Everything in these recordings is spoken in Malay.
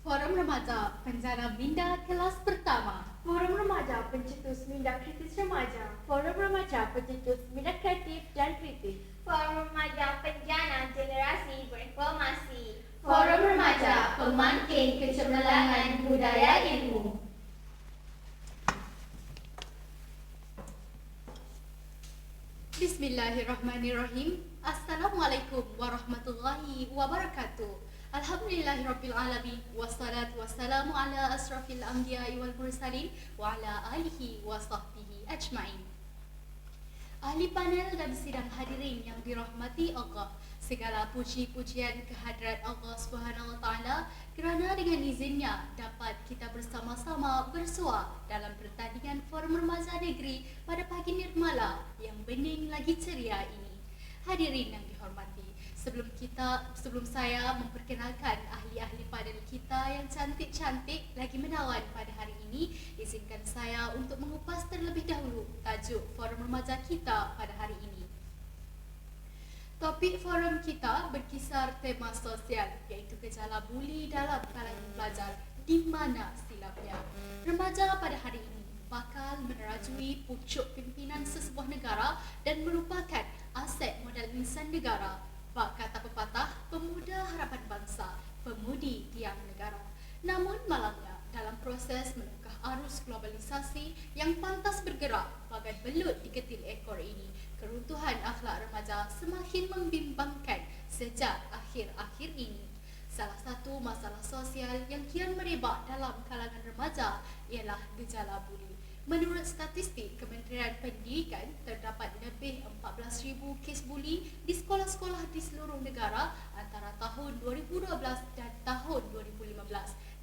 Forum Remaja Pencana Minda Kelas Pertama. Forum Remaja Pencetus Minda Kritis Remaja. Forum Remaja Pencetus Minda Kreatif dan Kritis. Forum Remaja Penjana Generasi Berinformasi. Forum Remaja Pemangkin Kecemerlangan Budaya Ilmu. Bismillahirrahmanirrahim. Assalamualaikum warahmatullahi wabarakatuh. Alhamdulillahirabbil alamin wassalatu wassalamu ala asrafil anbiya'i wal mursalin wa ala alihi wa sahbihi ajmain. Ahli panel dan sidang hadirin yang dirahmati Allah, segala puji-pujian kehadrat Allah Subhanahu wa taala kerana dengan izinnya dapat kita bersama-sama bersua dalam pertandingan Forum Remaja Negeri pada pagi nirmala yang bening lagi ceria ini. Hadirin yang dihormati, sebelum saya memperkenalkan ahli-ahli panel kita yang cantik-cantik lagi menawan pada hari ini, izinkan saya untuk mengupas terlebih dahulu tajuk Forum Remaja kita pada hari ini. Topik forum kita berkisar tema sosial, iaitu gejala buli dalam kalangan pelajar, di mana silapnya. Remaja pada hari ini bakal menerajui pucuk pimpinan sesebuah negara dan merupakan aset modal insan negara. Bak kata pepatah, pemuda harapan bangsa, pemudi tiang negara. Namun malangnya, dalam proses melangkah arus globalisasi yang pantas bergerak bagai belut diketil ekor ini, keruntuhan akhlak remaja semakin membimbangkan sejak akhir-akhir ini. Salah satu masalah sosial yang kian merebak dalam kalangan remaja ialah gejala buli. Menurut statistik Kementerian Pendidikan, terdapat lebih 14,000 kes buli di sekolah-sekolah di seluruh negara antara tahun 2012 dan tahun 2015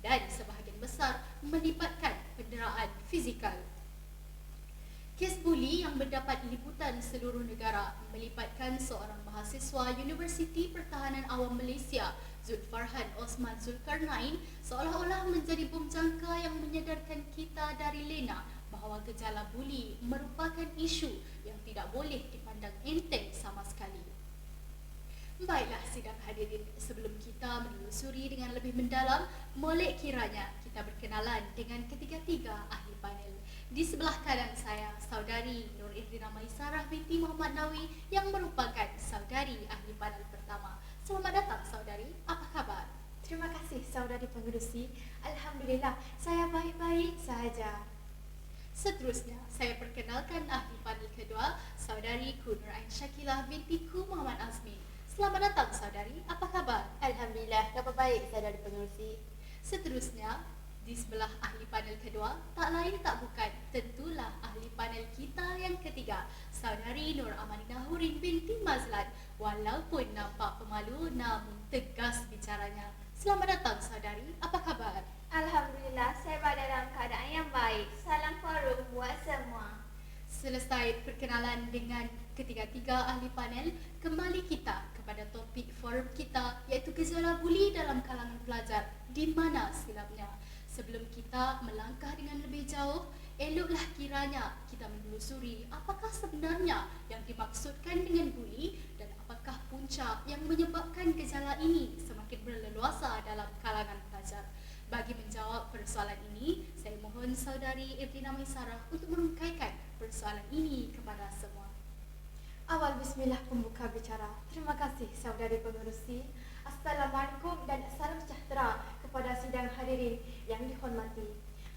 dan sebahagian besar melibatkan penderaan fizikal. Kes buli yang mendapat liputan seluruh negara melibatkan seorang mahasiswa Universiti Pertahanan Awam Malaysia, Zulfarhan Osman Zulkarnain, seolah-olah menjadi bom jangka yang menyadarkan kita dari lena bahawa gejala buli merupakan isu yang tidak boleh dipandang enteng sama sekali. Baiklah sidang hadirin, sebelum kita menelusuri dengan lebih mendalam, molek kiranya kita berkenalan dengan ketiga-tiga ahli panel. Di sebelah kanan saya, saudari Nur Irdina Maisarah binti Muhammad Nawi yang merupakan saudari ahli panel pertama. Selamat datang saudari, apa khabar? Terima kasih saudari pengerusi. Alhamdulillah, saya baik-baik sahaja. Seterusnya, saya perkenalkan ahli panel kedua, saudari Ku Nur Ain Syakilah binti Ku Muhammad Azmi. Selamat datang saudari, apa kabar? Alhamdulillah, dapat baik saudari pengerusi. Seterusnya, di sebelah ahli panel kedua, tak lain tak bukan, tentulah ahli panel kita yang ketiga, saudari Nur Amanina Hurin binti Mazlan. Walaupun nampak pemalu, namun tegas bicaranya. Selamat datang saudari, apa kabar? Alhamdulillah, saya berada dalam keadaan yang baik. Salam forum buat semua. Selesai perkenalan dengan ketiga-tiga ahli panel, kembali kita kepada topik forum kita, iaitu gejala buli dalam kalangan pelajar, di mana silapnya. Sebelum kita melangkah dengan lebih jauh, eloklah kiranya kita menelusuri apakah sebenarnya yang dimaksudkan dengan buli dan apakah punca yang menyebabkan gejala ini semakin berleluasa dalam kalangan pelajar. Bagi menjawab persoalan ini, saya mohon saudari Irdina Maisarah untuk merungkaikan persoalan ini kepada semua. Awal bismillah pembuka bicara. Terima kasih saudari pengerusi. Assalamualaikum dan salam sejahtera kepada sidang hadirin yang dihormati.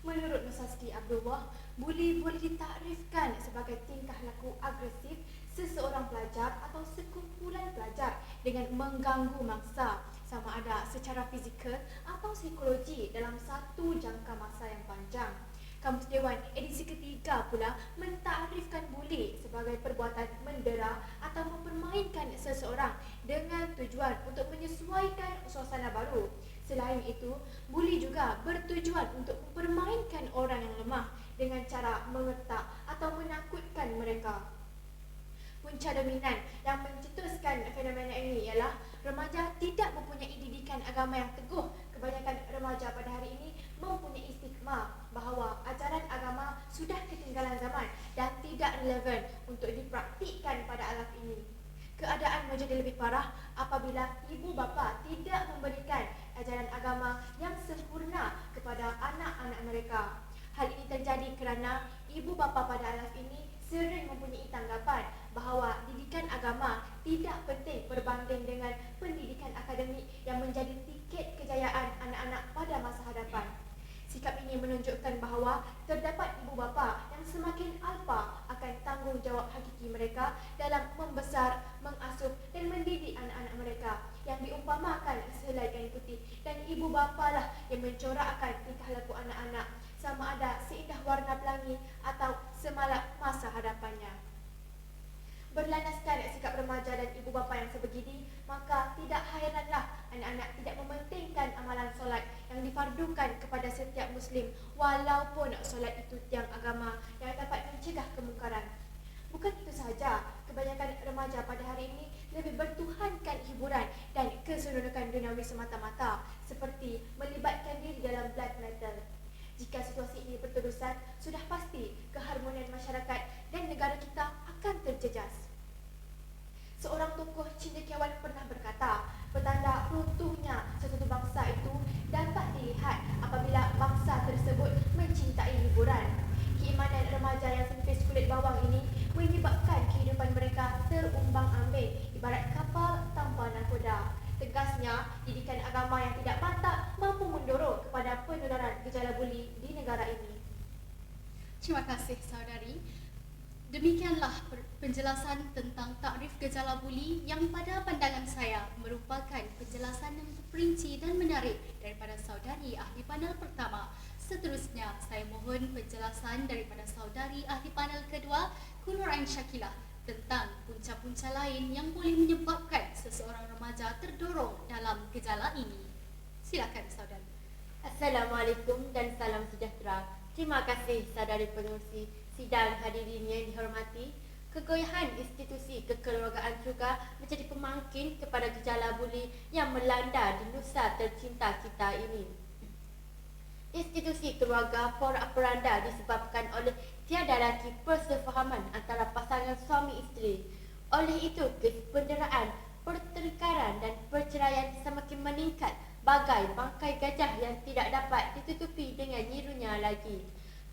Menurut Nusasti Abdullah, buli boleh ditakrifkan sebagai tingkah laku agresif seseorang pelajar atau sekumpulan pelajar dengan mengganggu mangsa, sama ada secara fizikal atau psikologi dalam satu jangka masa yang panjang. Kamus Dewan edisi ketiga pula mentakrifkan buli sebagai perbuatan mendera atau mempermainkan seseorang dengan tujuan untuk menyesuaikan suasana baru. Selain itu, buli juga bertujuan untuk mempermainkan orang yang lemah dengan cara mengetak atau menakutkan mereka. Punca dominan yang mencetuskan fenomena ini ialah remaja tidak mempunyai didikan agama yang teguh. Kebanyakan remaja pada hari ini mempunyai stigma bahawa ajaran agama sudah ketinggalan zaman dan tidak relevan untuk dipraktikkan pada alat ini. Keadaan menjadi lebih parah apabila ibu bapa tidak memberikan ajaran agama yang sempurna bapa pada alaf ini sering mempunyai tanggapan bahawa didikan agama tidak penting berbanding dengan pendidikan akademik yang menjadi tiket kejayaan anak-anak pada masa hadapan. Sikap ini menunjukkan bahawa terdapat ibu bapa yang semakin alpa akan tanggungjawab hakiki mereka dalam membesar, mengasuh dan mendidik anak-anak mereka yang diumpamakan sehelai kain putih, dan ibu bapa lah yang mencorakkan tingkah laku anak-anak sama ada seindah warna pelangi atau semalap masa hadapannya. Berlandaskan sikap remaja dan ibu bapa yang sebegini, maka tidak hairanlah anak-anak tidak mementingkan amalan solat yang difardukan kepada setiap Muslim, walaupun solat itu tiang agama yang dapat mencegah kemungkaran. Bukan itu sahaja, kebanyakan remaja pada hari ini lebih bertuhankan hiburan dan keseronokan duniawi semata-mata, seperti melibatkan diri dalam black metal. Jika situasi ini berterusan, sudah pasti keharmonian masyarakat dan negara kita akan terjejas. Seorang tokoh cendekiawan pernah berkata, petanda runtuhnya sesuatu bangsa itu dapat dilihat apabila bangsa tersebut mencintai hiburan. Keimanan remaja yang sempis kulit bawang ini menyebabkan kehidupan mereka terumbang-ambing ibarat kapal tanpa nahkoda. Tegasnya, didikan agama yang tidak mantap mampu mendorong kepada penularan gejala buli di negara ini. Terima kasih saudari. Demikianlah penjelasan tentang takrif gejala buli yang pada pandangan saya merupakan penjelasan yang terperinci dan menarik daripada saudari ahli panel pertama. Seterusnya, saya mohon penjelasan daripada saudari ahli panel kedua, Nur Ain Syakilah, tentang punca-punca lain yang boleh menyebabkan seseorang remaja terdorong dalam gejala ini. Silakan saudari. Assalamualaikum dan salam sejahtera. Terima kasih saudari pengerusi sidang hadirin yang dihormati. Kegoyahan institusi kekeluargaan juga menjadi pemangkin kepada gejala buli yang melanda di Nusa tercinta kita ini. Institusi keluarga porak-poranda disebabkan oleh tiada lagi persefahaman antara pasangan suami isteri. Oleh itu, kependeraan, pertengkaran dan perceraian semakin meningkat bagai bangkai gajah yang tidak dapat ditutupi dengan nyirunya lagi.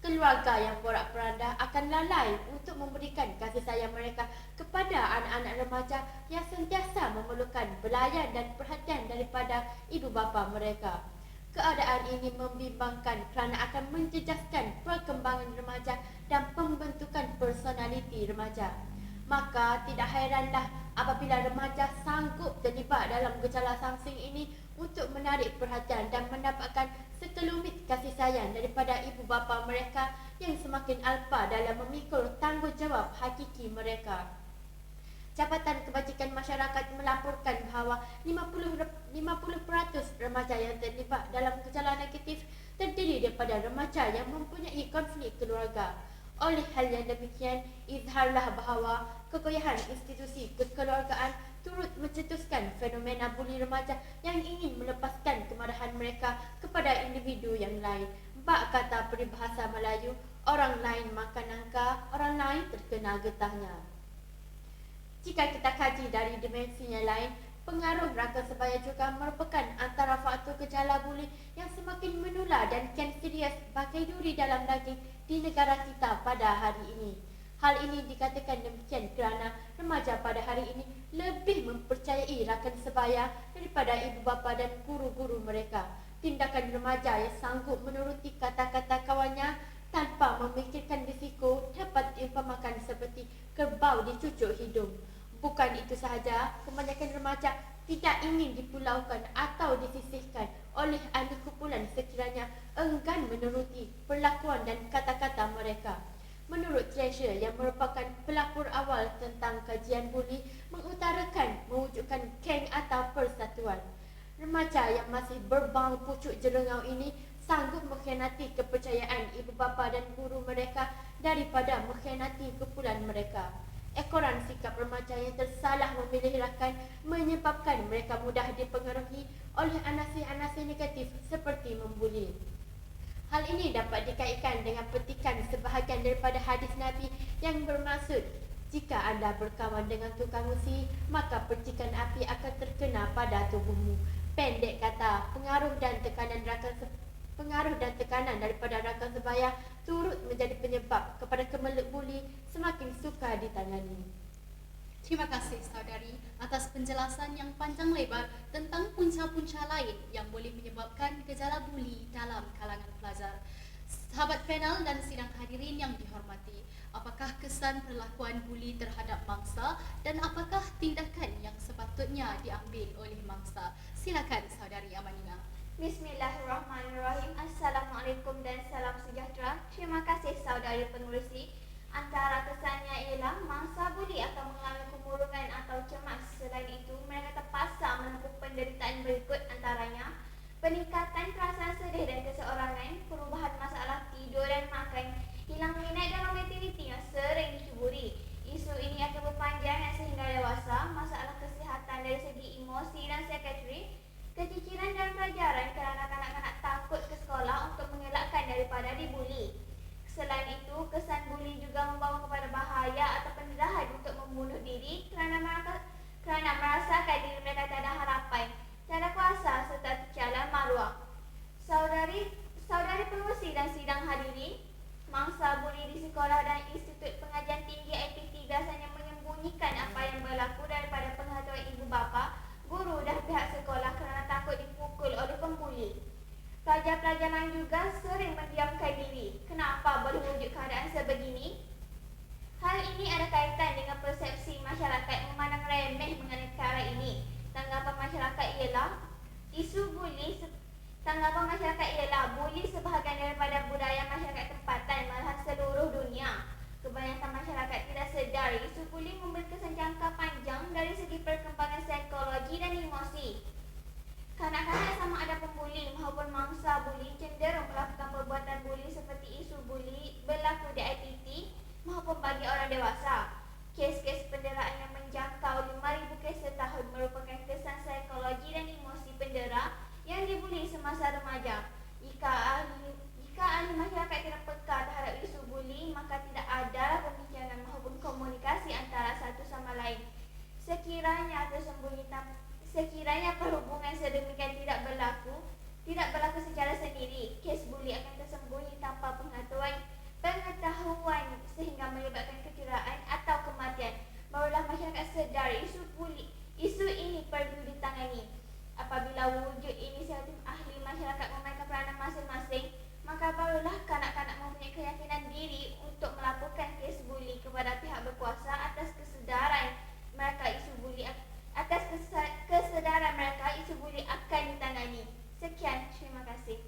Keluarga yang porak-poranda akan lalai untuk memberikan kasih sayang mereka kepada anak-anak remaja yang sentiasa memerlukan belayan dan perhatian daripada ibu bapa mereka. Keadaan ini membimbangkan kerana akan menjejaskan perkembangan remaja dan pembentukan personaliti remaja. Maka tidak hairanlah apabila remaja sanggup terlibat dalam gejala sangsing ini untuk menarik perhatian dan mendapatkan sekelumit kasih sayang daripada ibu bapa mereka yang semakin alpa dalam memikul tanggungjawab hakiki mereka. Jabatan Kebajikan Masyarakat melaporkan bahawa 50% remaja yang terlibat dalam gejala negatif terdiri daripada remaja yang mempunyai konflik keluarga. Oleh hal yang demikian, izharlah bahawa kegoyahan institusi kekeluargaan turut mencetuskan fenomena buli remaja yang ingin melepaskan kemarahan mereka kepada individu yang lain. Bak kata peribahasa Melayu, orang lain makan nangka, orang lain terkena getahnya. Jika kita kaji dari dimensi yang lain, pengaruh rangka sebaya juga merupakan antara faktor gejala buli yang semakin menular dan kian serius bagai duri dalam daging di negara kita pada hari ini. Hal ini dikatakan demikian kerana remaja pada hari ini lebih mempercayai rakan sebaya daripada ibu bapa dan guru-guru mereka. Tindakan remaja yang sanggup menuruti kata-kata kawannya tanpa memikirkan risiko dapat diumpamakan seperti kerbau dicucuk hidung. Bukan itu sahaja, kebanyakan remaja tidak ingin dipulaukan atau disisihkan oleh ahli kumpulan sekiranya enggan menuruti perlakuan dan kata-kata mereka. Menurut Treasure yang merupakan pelapor awal tentang kajian buli mengutarakan mewujudkan geng atau persatuan. Remaja yang masih berbau pucuk jerengau ini sanggup mengkhianati kepercayaan ibu bapa dan guru mereka daripada mengkhianati kumpulan mereka. Ekoran sikap remaja yang tersalah memilih rakan menyebabkan mereka mudah dipengaruhi oleh anasi-anasi negatif seperti membuli. Hal ini dapat dikaitkan dengan petikan sebahagian daripada hadis Nabi yang bermaksud, jika anda berkawan dengan tukang usi, maka percikan api akan terkena pada tubuhmu. Pendek kata, pengaruh dan tekanan rakan pengaruh dan tekanan daripada rakan sebaya turut menjadi penyebab kepada kemelut buli semakin sukar ditangani. Terima kasih saudari atas penjelasan yang panjang lebar tentang punca-punca lain yang boleh menyebabkan gejala buli dalam kalangan pelajar. Sahabat panel dan sidang hadirin yang dihormati, apakah kesan perlakuan buli terhadap mangsa dan apakah tindakan yang sepatutnya diambil oleh mangsa? Silakan saudari Amanina. Bismillahirrahmanirrahim. Assalamualaikum dan salam sejahtera. Terima kasih saudari pengurusi. Antara kesannya ialah mangsa buli akan mengalami kemurungan atau cemas. Selain itu, mereka terpaksa menempuh penderitaan berikut antaranya peningkatan perasaan sedih dan keseorangan, perubahan masalah tidur dan makan, hilang minat dalam aktiviti yang sering dicuburi. Isu ini akan berpanjang sehingga dewasa, masalah kesihatan dari segi emosi dan psikiatri, keciciran dalam pelajaran kerana kanak-kanak takut ke sekolah untuk mengelakkan daripada dibuli. Selain itu, kesan buli juga membawa kepada bahaya atau pendarahan untuk membunuh diri kerana merasakan diri mereka tak ada harapan, tak ada kuasa serta tercalar maruah. Saudari pengurusi dan sidang hadirin, mangsa buli di sekolah dan Institut Pengajian Tinggi IPT biasanya menyembunyikan apa yang berlaku daripada pengetahuan ibu bapa, guru dan pihak sekolah kerana takut dipukul oleh pembuli. Pelajar-pelajar lain juga sering mendiamkan diri. Kenapa boleh wujud keadaan sebegini? Hal ini ada kaitan dengan persepsi masyarakat memandang remeh mengenai perkara ini. Tanggapan masyarakat ialah buli sebahagian daripada budaya masyarakat tempatan, malahan seluruh dunia. Kebanyakan masyarakat tidak sedar isu buli memberi kesan jangka panjang dari segi perkembangan psikologi dan emosi. Kanak-kanak sama ada pembuli maupun mangsa buli cenderung melakukan perbuatan buli seperti isu buli berlaku di IPT maupun bagi orang dewasa. Kes-kes penderaan yang menjangkau 5,000 kes setahun merupakan kesan psikologi dan emosi pendera yang dibuli semasa remaja. Jika ahli masyarakat tidak peka terhadap isu buli, maka tidak ada pembincangan maupun komunikasi antara satu sama lain. Sekiranya perhubungan sedemikian tidak berlaku secara sendiri, kes buli akan tersembunyi tanpa pengetahuan sehingga menyebabkan kecederaan atau kematian. Barulah masyarakat sedar isu ini perlu ditangani. Apabila wujud inisiatif ahli masyarakat memainkan peranan masing-masing, maka barulah kanak-kanak mempunyai keyakinan diri untuk melaporkan kes buli kepada pihak berkuasa atas kesedaran mereka isu buli akan ditangani. Sekian, terima kasih.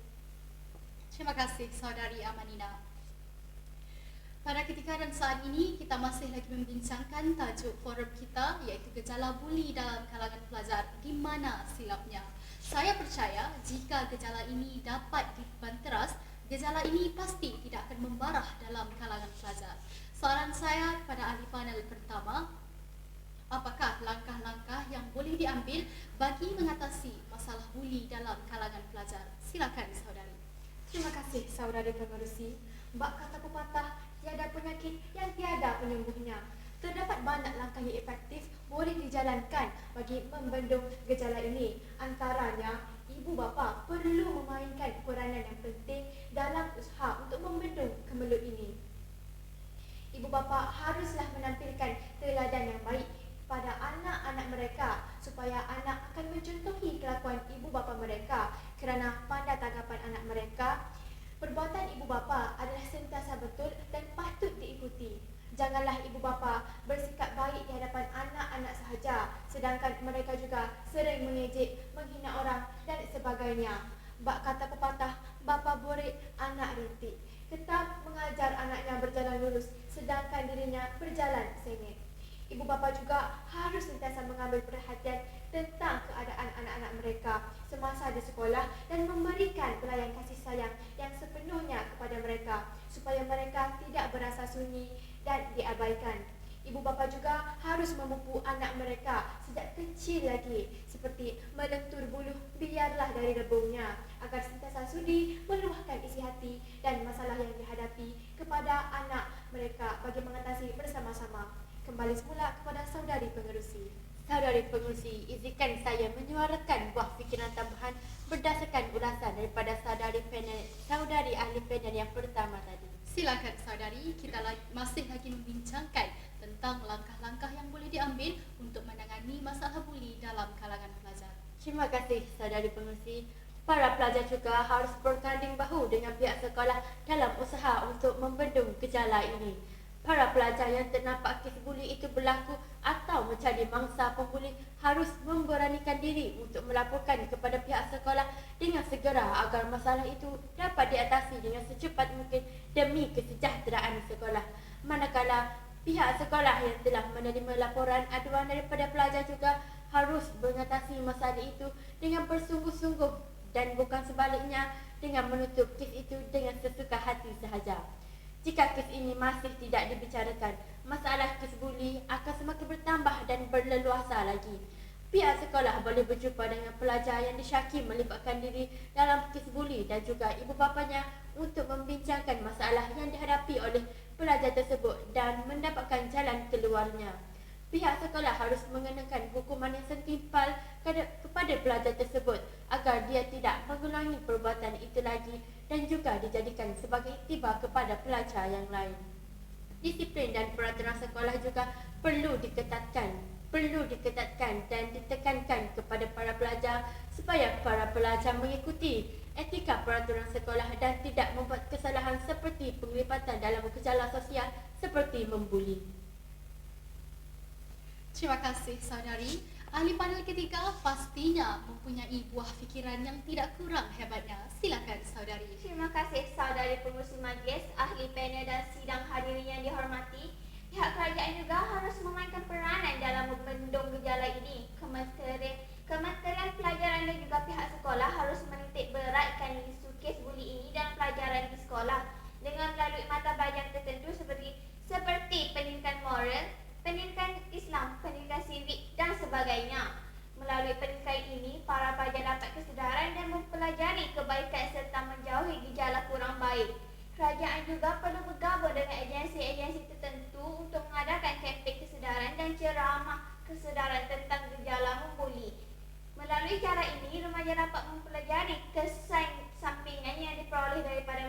Terima kasih saudari Amanina. Pada ketika dan saat ini, kita masih lagi membincangkan tajuk forum kita iaitu gejala buli dalam kalangan pelajar, di mana silapnya. Saya percaya jika gejala ini dapat dibanteras, gejala ini pasti tidak akan membarah dalam kalangan pelajar. Soalan saya kepada ahli panel pertama, apakah langkah-langkah yang boleh diambil bagi mengatasi masalah buli dalam kalangan pelajar? Silakan saudari. Terima kasih saudari pengerusi. Bak kata pepatah, tiada penyakit yang tiada penyembuhnya. Terdapat banyak langkah yang efektif boleh dijalankan bagi membendung gejala ini. Antaranya, ibu bapa perlu memainkan peranan yang penting dalam usaha untuk membendung kemelut ini. Ibu bapa haruslah menampilkan teladan yang baik pada anak-anak mereka supaya anak akan mencontohi kelakuan ibu bapa mereka kerana pada tanggapan anak mereka, perbuatan ibu bapa adalah sentiasa betul dan patut diikuti. Janganlah ibu bapa bersikap baik di hadapan anak-anak sahaja, sedangkan mereka juga sering mengejek, menghina orang dan sebagainya. Bak kata pepatah, bapa borik, anak rintik. Tetap mengajar anaknya berjalan lurus, sedangkan dirinya berjalan sengit. Ibu bapa juga harus sentiasa mengambil perhatian tentang keadaan anak-anak mereka semasa di sekolah dan memberikan pelayan kasih sayang yang sepenuhnya kepada mereka supaya mereka tidak berasa sunyi dan diabaikan. Ibu bapa juga harus memupuk anak mereka sejak kecil lagi seperti melentur buluh biarlah dari rebungnya agar sentiasa sudi meluahkan isi hati dan masalah yang dihadapi kepada anak mereka bagi mengatasi bersama-sama. Kembali semula kepada saudari pengerusi. Saudari pengurusi, izinkan saya menyuarakan buah fikiran tambahan berdasarkan ulasan daripada saudari ahli panel yang pertama tadi. Silakan saudari, kita masih lagi membincangkan tentang langkah-langkah yang boleh diambil untuk menangani masalah buli dalam kalangan pelajar. Terima kasih saudari pengurusi. Para pelajar juga harus bertanding bahu dengan pihak sekolah dalam usaha untuk membendung gejala ini. Para pelajar yang ternampak kes buli itu berlaku atau mencari mangsa pembuli harus memberanikan diri untuk melaporkan kepada pihak sekolah dengan segera agar masalah itu dapat diatasi dengan secepat mungkin demi kesejahteraan sekolah. Manakala pihak sekolah yang telah menerima laporan aduan daripada pelajar juga harus mengatasi masalah itu dengan bersungguh-sungguh dan bukan sebaliknya dengan menutup kes itu dengan sesuka hati sahaja. Jika kes ini masih tidak dibicarakan, masalah kes buli akan semakin bertambah dan berleluasa lagi. Pihak sekolah boleh berjumpa dengan pelajar yang disyaki melibatkan diri dalam kes buli dan juga ibu bapanya untuk membincangkan masalah yang dihadapi oleh pelajar tersebut dan mendapatkan jalan keluarnya. Pihak sekolah harus mengenakan hukuman yang setimpal kepada pelajar tersebut agar dia tidak mengulangi perbuatan itu lagi dan juga dijadikan sebagai iktibar kepada pelajar yang lain. Disiplin dan peraturan sekolah juga perlu diketatkan dan ditekankan kepada para pelajar supaya para pelajar mengikuti etika peraturan sekolah dan tidak membuat kesalahan seperti penglibatan dalam gejala sosial seperti membuli. Terima kasih saudari. Ahli panel ketiga pastinya mempunyai buah fikiran yang tidak kurang hebatnya. Silakan saudari. Terima kasih saudari pengurusi majlis, ahli panel dan sidang hadirin yang dihormati. Pihak kerajaan juga harus memainkan peranan dalam membendung gejala ini. Kementerian Pelajaran dan juga pihak sekolah harus menitik beratkan isu kes buli ini dalam pelajaran di sekolah dengan melalui mata pelajaran tertentu seperti pendidikan moral, pendidikan Islam, pendidikan sivik dan sebagainya. Melalui pendidikan ini, para pelajar dapat kesedaran dan mempelajari kebaikan serta menjauhi gejala kurang baik. Kerajaan juga perlu bergabung dengan agensi-agensi tertentu untuk mengadakan kempen kesedaran dan ceramah kesedaran tentang gejala membuli. Melalui cara ini, remaja dapat mempelajari kesan sampingan yang diperoleh daripada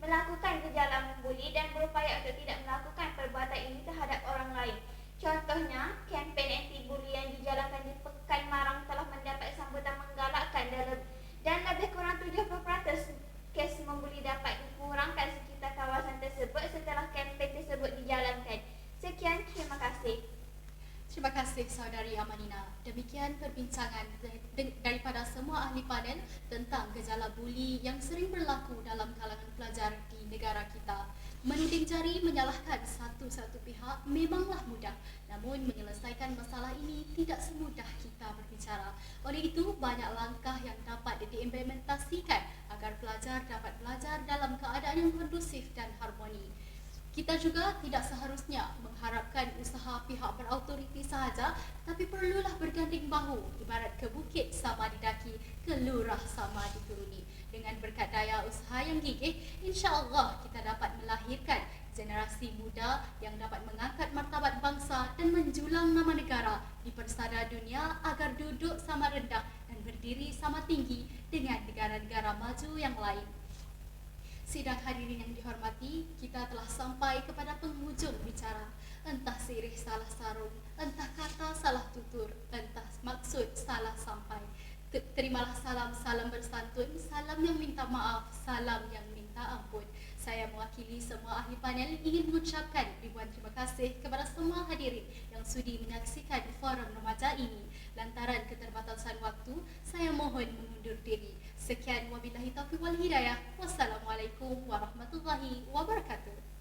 melakukan gejala membuli dan berupaya untuk tidak melakukan perbuatan ini terhadap orang lain. Contohnya, kempen anti-buli yang dijalankan di Pekan Marang telah mendapat sambutan menggalakkan dan lebih kurang 70% kes membuli dapat dikurangkan sekitar kawasan tersebut setelah kempen tersebut dijalankan. Sekian, terima kasih. Terima kasih saudari Amanina. Demikian perbincangan daripada semua ahli panel tentang gejala buli yang sering berlaku dalam kalangan pelajar di negara kita. Menuding jari menyalahkan satu-satu pihak memanglah mudah, namun menyelesaikan masalah ini tidak semudah kita berbicara. Oleh itu, banyak langkah yang dapat diimplementasikan agar pelajar dapat belajar dalam keadaan yang kondusif dan harmoni. Kita juga tidak seharusnya mengharapkan usaha pihak berautoriti sahaja, tapi perlulah berganding bahu, ibarat ke bukit sama didaki, ke lurah sama dituruni. Dengan berkat daya usaha yang gigih, insya-Allah kita dapat melahirkan generasi muda yang dapat mengangkat martabat bangsa dan menjulang nama negara di persada dunia agar duduk sama rendah dan berdiri sama tinggi dengan negara-negara maju yang lain. Sidang hadirin yang dihormati, kita telah sampai kepada penghujung bicara. Entah sirih salah sarung, entah kata salah tutur, entah maksud salah sampai. Terimalah salam bersantun, salam yang minta maaf, salam yang minta ampun. Saya mewakili semua ahli panel ingin mengucapkan ribuan terima kasih kepada semua hadirin yang sudi menyaksikan forum remaja ini. Lantaran keterbatasan waktu, saya mohon mengundur diri. Sekian wabillahi taufiq wal hidayah. Wassalamualaikum warahmatullahi wabarakatuh.